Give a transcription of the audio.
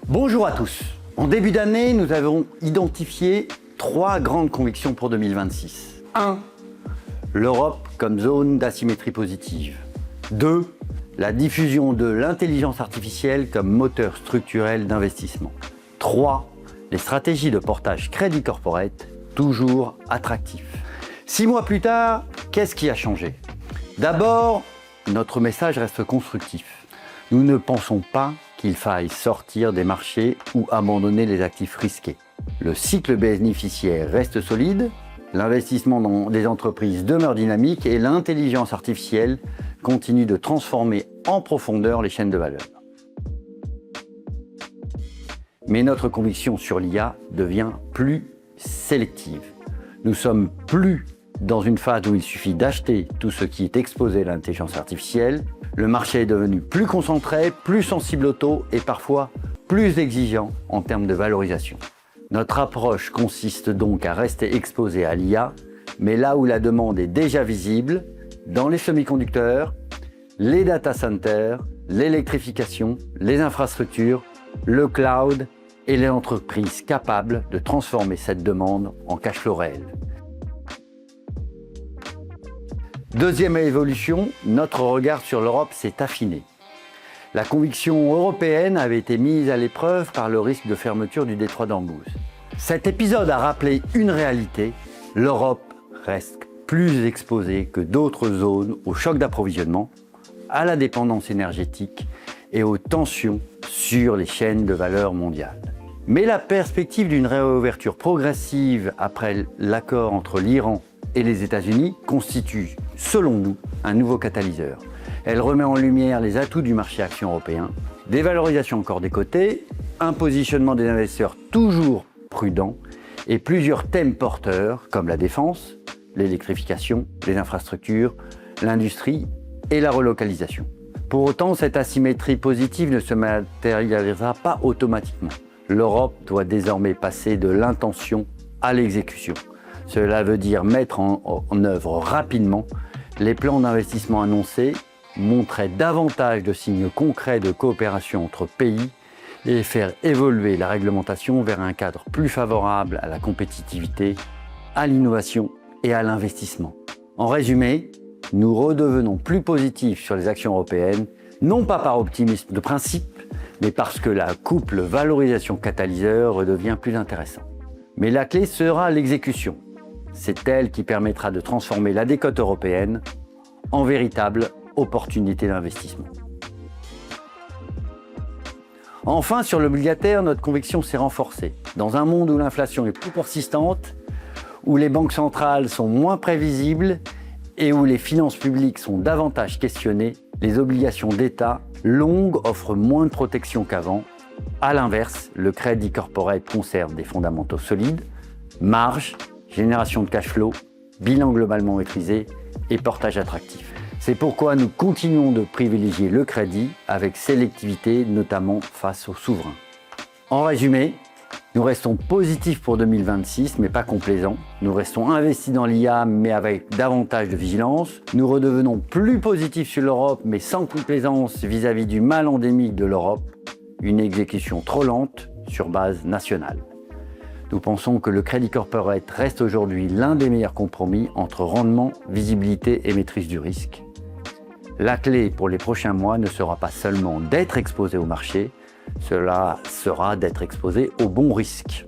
Bonjour à tous. En début d'année, nous avons identifié 3 grandes convictions pour 2026. 1. L'Europe comme zone d'asymétrie positive. 2. La diffusion de l'intelligence artificielle comme moteur structurel d'investissement. 3. Les stratégies de portage crédit corporate, toujours attractifs. 6 mois plus tard, qu'est-ce qui a changé? D'abord, notre message reste constructif. Nous ne pensons pas qu'il faille sortir des marchés ou abandonner les actifs risqués. Le cycle bénéficiaire reste solide, l'investissement dans des entreprises demeure dynamique et l'intelligence artificielle continue de transformer en profondeur les chaînes de valeur. Mais notre conviction sur l'IA devient plus sélective. Nous sommes plus dans une phase où il suffit d'acheter tout ce qui est exposé à l'intelligence artificielle. Le marché est devenu plus concentré, plus sensible au taux et parfois plus exigeant en termes de valorisation. Notre approche consiste donc à rester exposé à l'IA, mais là où la demande est déjà visible, dans les semi-conducteurs, les data centers, l'électrification, les infrastructures, le cloud et les entreprises capables de transformer cette demande en cash flow réel. Deuxième évolution, notre regard sur l'Europe s'est affiné. La conviction européenne avait été mise à l'épreuve par le risque de fermeture du détroit d'Ormuz. Cet épisode a rappelé une réalité, l'Europe reste plus exposée que d'autres zones au choc d'approvisionnement, à la dépendance énergétique et aux tensions sur les chaînes de valeur mondiales. Mais la perspective d'une réouverture progressive après l'accord entre l'Iran et les États-Unis constitue, selon nous, un nouveau catalyseur. Elle remet en lumière les atouts du marché action européen, des valorisations encore décotées, un positionnement des investisseurs toujours prudent et plusieurs thèmes porteurs comme la défense, l'électrification, les infrastructures, l'industrie et la relocalisation. Pour autant, cette asymétrie positive ne se matérialisera pas automatiquement. L'Europe doit désormais passer de l'intention à l'exécution. Cela veut dire mettre en œuvre rapidement les plans d'investissement annoncés, montrer davantage de signes concrets de coopération entre pays et faire évoluer la réglementation vers un cadre plus favorable à la compétitivité, à l'innovation et à l'investissement. En résumé, nous redevenons plus positifs sur les actions européennes, non pas par optimisme de principe, mais parce que la couple valorisation-catalyseur redevient plus intéressant. Mais la clé sera l'exécution. C'est elle qui permettra de transformer la décote européenne en véritable opportunité d'investissement. Enfin, sur l'obligataire, notre conviction s'est renforcée. Dans un monde où l'inflation est plus persistante, où les banques centrales sont moins prévisibles et où les finances publiques sont davantage questionnées, les obligations d'État longues offrent moins de protection qu'avant. À l'inverse, le crédit corporate conserve des fondamentaux solides, marge, génération de cash flow, bilan globalement maîtrisé et portage attractif. C'est pourquoi nous continuons de privilégier le crédit avec sélectivité, notamment face aux souverains. En résumé, nous restons positifs pour 2026, mais pas complaisants. Nous restons investis dans l'IA, mais avec davantage de vigilance. Nous redevenons plus positifs sur l'Europe, mais sans complaisance vis-à-vis du mal endémique de l'Europe, une exécution trop lente sur base nationale. Nous pensons que le crédit corporate reste aujourd'hui l'un des meilleurs compromis entre rendement, visibilité et maîtrise du risque. La clé pour les prochains mois ne sera pas seulement d'être exposé au marché, cela sera d'être exposé aux bons risques.